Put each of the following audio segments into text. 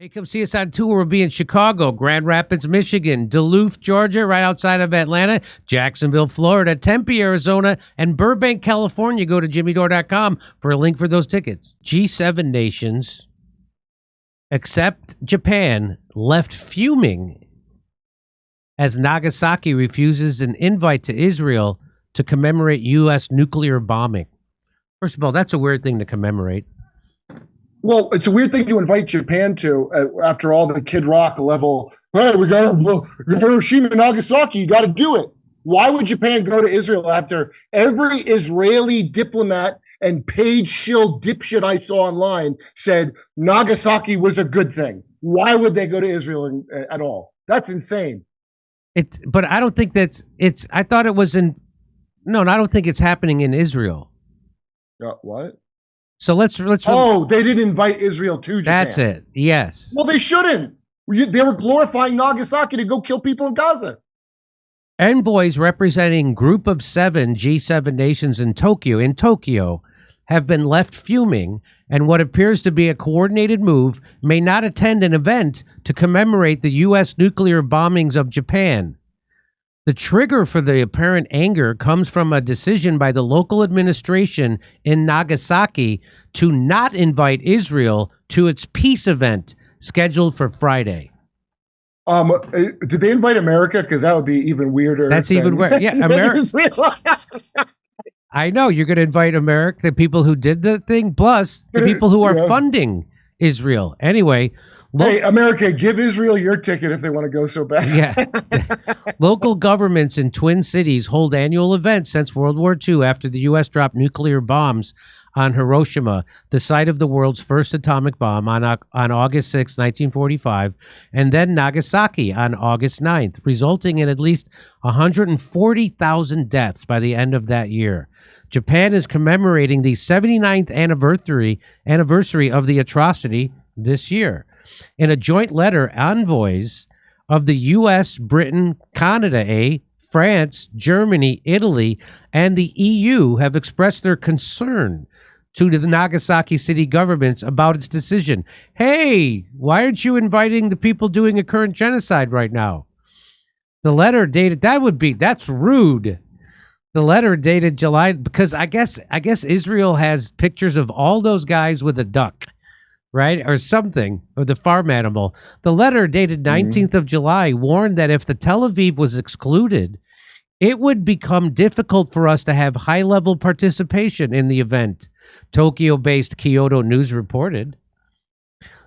Hey, come see us on tour. We'll be in Chicago, Grand Rapids, Michigan, Duluth, Georgia, right outside of Atlanta, Jacksonville, Florida, Tempe, Arizona, and Burbank, California. Go to jimmydore.com for a link for those tickets. G7 nations, except Japan, left fuming as Nagasaki refuses an invite to Israel to commemorate U.S. nuclear bombing. First of all, that's a weird thing to commemorate. Well, it's a weird thing to invite Japan to after all the Kid Rock level. Hey, we got Hiroshima and Nagasaki. You got to do it. Why would Japan go to Israel after every Israeli diplomat and paid shill dipshit I saw online said Nagasaki was a good thing? Why would they go to Israel at all? That's insane. But I don't think that's it's. I thought it was in. No, I don't think it's happening in Israel. What? So let's. Oh, they didn't invite Israel to Japan. That's it. Yes. Well, they shouldn't. They were glorifying Nagasaki to go kill people in Gaza. Envoys representing Group of 7 G7 nations in Tokyo, have been left fuming, and what appears to be a coordinated move may not attend an event to commemorate the U.S. nuclear bombings of Japan. The trigger for the apparent anger comes from a decision by the local administration in Nagasaki to not invite Israel to its peace event scheduled for Friday. Did they invite America? Because that would be even weirder. That's even weirder. Yeah, America. I know you're going to invite America, the people who did the thing, plus the people who are funding Israel. Anyway. Hey, America, give Israel your ticket if they want to go so bad. Yeah. Local governments in Twin Cities hold annual events since World War II after the U.S. dropped nuclear bombs on Hiroshima, the site of the world's first atomic bomb, on August 6, 1945, and then Nagasaki on August 9th, resulting in at least 140,000 deaths by the end of that year. Japan is commemorating the 79th anniversary of the atrocity this year. In a joint letter, envoys of the U.S., Britain, Canada, France, Germany, Italy, and the EU have expressed their concern to the Nagasaki city governments about its decision. Hey, why aren't you inviting the people doing a current genocide right now? The letter dated, that's rude. The letter dated July, because I guess Israel has pictures of all those guys with a duck. Right? Or something, or the farm animal. The letter dated 19th of July warned that if the Tel Aviv was excluded, it would become difficult for us to have high-level participation in the event, Tokyo-based Kyodo News reported.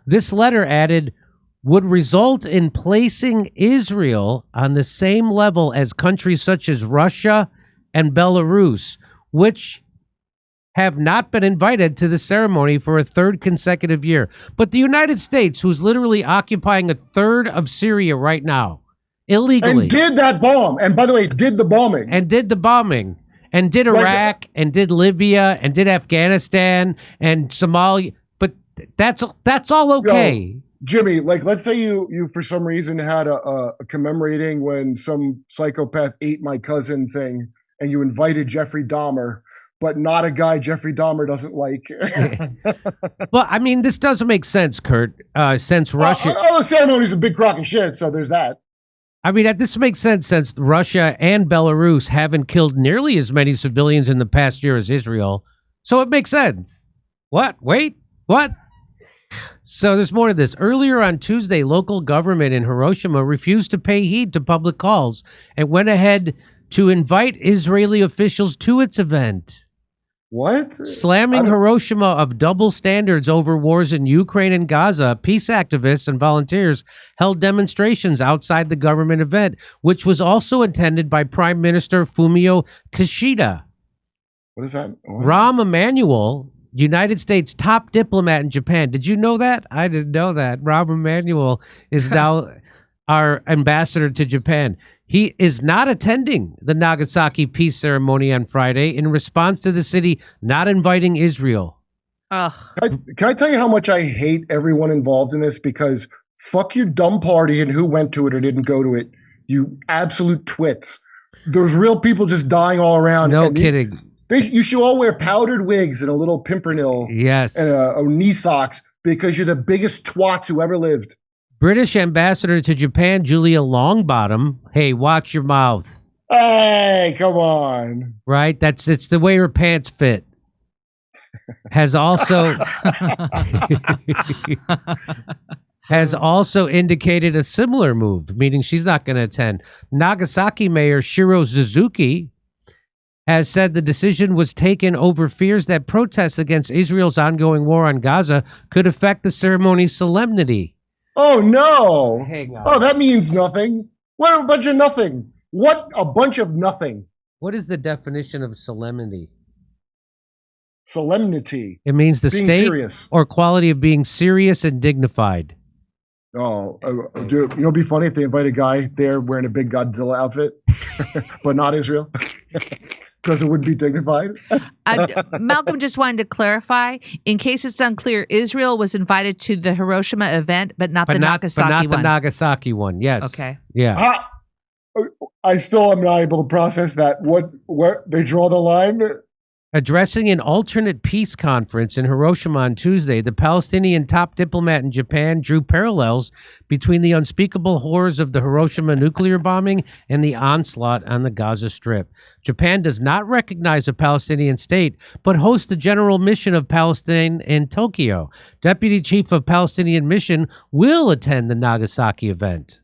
This letter added, would result in placing Israel on the same level as countries such as Russia and Belarus, which have not been invited to the ceremony for a third consecutive year. But the United States, who's literally occupying a third of Syria right now, illegally. And did that bomb. And by the way, did the bombing. And did the bombing. And did Iraq, and did Libya, and did Afghanistan, and Somalia. But that's all okay. Jimmy, let's say you for some reason had a commemorating when some psychopath ate my cousin thing, and you invited Jeffrey Dahmer, but not a guy Jeffrey Dahmer doesn't like. Well, I mean, this doesn't make sense, Kurt, since Russia... the ceremony's a big crock of shit, so there's that. I mean, this makes sense since Russia and Belarus haven't killed nearly as many civilians in the past year as Israel, so it makes sense. What? Wait, what? So there's more to this. Earlier on Tuesday, local government in Hiroshima refused to pay heed to public calls and went ahead to invite Israeli officials to its event. What? Slamming Hiroshima of double standards over wars in Ukraine and Gaza, peace activists and volunteers held demonstrations outside the government event, which was also attended by Prime Minister Fumio Kishida. What is that? What? Rahm Emanuel, United States top diplomat in Japan. Did you know that? I didn't know that. Rahm Emanuel is now our ambassador to Japan. He is not attending the Nagasaki peace ceremony on Friday in response to the city not inviting Israel. Can I tell you how much I hate everyone involved in this? Because fuck your dumb party and who went to it or didn't go to it. You absolute twits. There's real people just dying all around. No kidding. You should all wear powdered wigs and a little pimpernel. Yes. And knee socks. because you're the biggest twats who ever lived. British ambassador to Japan, Julia Longbottom. Hey, watch your mouth. Hey, come on. Right? It's the way her pants fit. Has also indicated a similar move, meaning she's not going to attend. Nagasaki Mayor Shiro Suzuki has said the decision was taken over fears that protests against Israel's ongoing war on Gaza could affect the ceremony's solemnity. Oh, no. Hang on. Oh, that means nothing. What a bunch of nothing. What a bunch of nothing. What is the definition of solemnity? Solemnity. It means the Being state serious. or quality of being serious and dignified. Oh, dude, you know, it'd be funny if they invite a guy there wearing a big Godzilla outfit, but not Israel, because it wouldn't be dignified. Malcolm just wanted to clarify, in case it's unclear, Israel was invited to the Hiroshima event, but not the Nagasaki one. But not the Nagasaki one, yes. Okay. Yeah. I still am not able to process that. What they draw the line? Addressing an alternate peace conference in Hiroshima on Tuesday, the Palestinian top diplomat in Japan drew parallels between the unspeakable horrors of the Hiroshima nuclear bombing and the onslaught on the Gaza Strip. Japan does not recognize a Palestinian state, but hosts the General Mission of Palestine in Tokyo. Deputy Chief of Palestinian Mission will attend the Nagasaki event.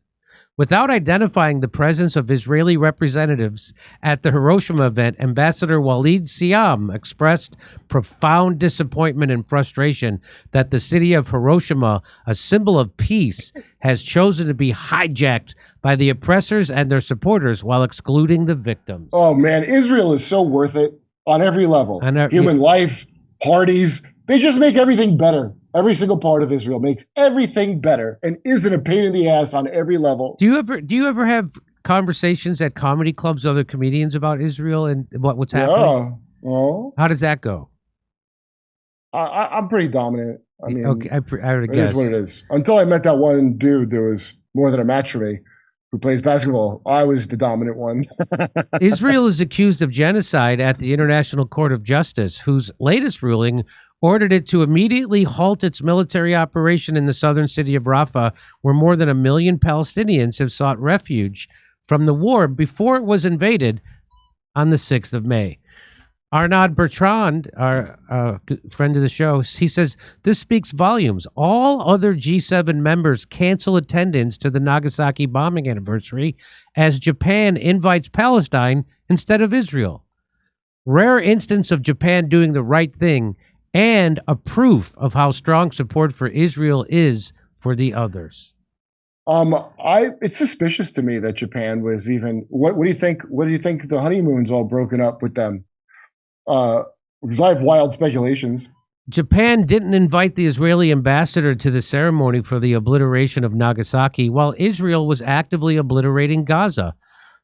Without identifying the presence of Israeli representatives at the Hiroshima event, Ambassador Walid Siam expressed profound disappointment and frustration that the city of Hiroshima, a symbol of peace, has chosen to be hijacked by the oppressors and their supporters while excluding the victims. Oh, man, Israel is so worth it on every level. Human life, parties, they just make everything better. Every single part of Israel makes everything better and isn't a pain in the ass on every level. Do you ever have conversations at comedy clubs with other comedians about Israel and what's happening? Yeah. Oh. How does that go? I'm pretty dominant. I mean, okay, I would it guess. is what it is. Until I met that one dude that was more than a match for me, who plays basketball. I was the dominant one. Israel is accused of genocide at the International Court of Justice, whose latest ruling ordered it to immediately halt its military operation in the southern city of Rafah, where more than 1 million Palestinians have sought refuge from the war before it was invaded on the 6th of May. Arnaud Bertrand, our friend of the show, he says, this speaks volumes. All other G7 members cancel attendance to the Nagasaki bombing anniversary as Japan invites Palestine instead of Israel. Rare instance of Japan doing the right thing and a proof of how strong support for Israel is for the others. It's suspicious to me that Japan was even. What do you think? What do you think the honeymoon's all broken up with them? Because I have wild speculations. Japan didn't invite the Israeli ambassador to the ceremony for the obliteration of Nagasaki, while Israel was actively obliterating Gaza.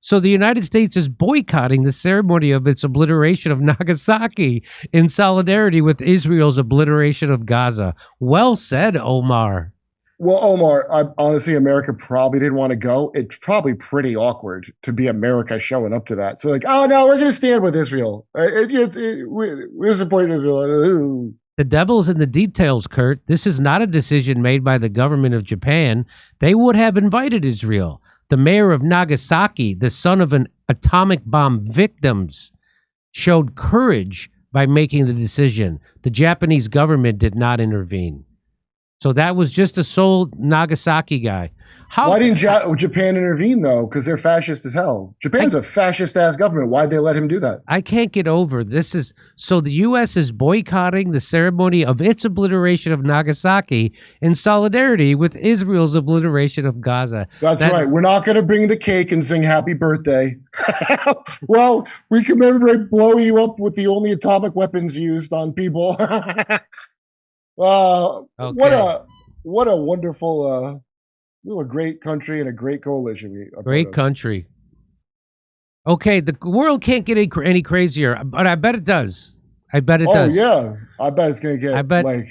So the United States is boycotting the ceremony of its obliteration of Nagasaki in solidarity with Israel's obliteration of Gaza. Well said, Omar. Well, Omar, honestly, America probably didn't want to go. It's probably pretty awkward to be America showing up to that. So like, oh, no, we're going to stand with Israel. We're supporting Israel. The devil's in the details, Kurt. This is not a decision made by the government of Japan. They would have invited Israel. The mayor of Nagasaki, the son of an atomic bomb victims, showed courage by making the decision. The Japanese government did not intervene. So that was just a sole Nagasaki guy. Why didn't Japan intervene, though? Because they're fascist as hell. Japan's a fascist-ass government. Why'd they let him do that? I can't get over this. So the U.S. is boycotting the ceremony of its obliteration of Nagasaki in solidarity with Israel's obliteration of Gaza. That's right. We're not going to bring the cake and sing happy birthday. Well, we commemorate blowing you up with the only atomic weapons used on people. Okay. What a wonderful... a great country and a great coalition. Great country. Okay, the world can't get any crazier, but I bet it does. I bet it does. Oh, yeah. I bet it's going to get, like,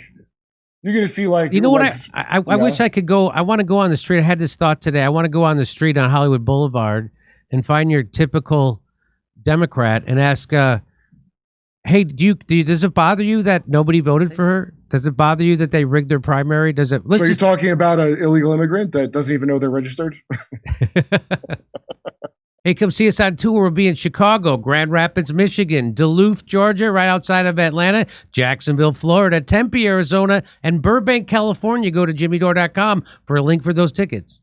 you're going to see, like... You know what? I wish I could go... I want to go on the street. I had this thought today. I want to go on the street on Hollywood Boulevard and find your typical Democrat and ask, hey, does it bother you that nobody voted for her? Does it bother you that they rigged their primary? Does it? So you're talking about an illegal immigrant that doesn't even know they're registered? Hey, come see us on tour. We'll be in Chicago, Grand Rapids, Michigan, Duluth, Georgia, right outside of Atlanta, Jacksonville, Florida, Tempe, Arizona, and Burbank, California. Go to jimmydore.com for a link for those tickets.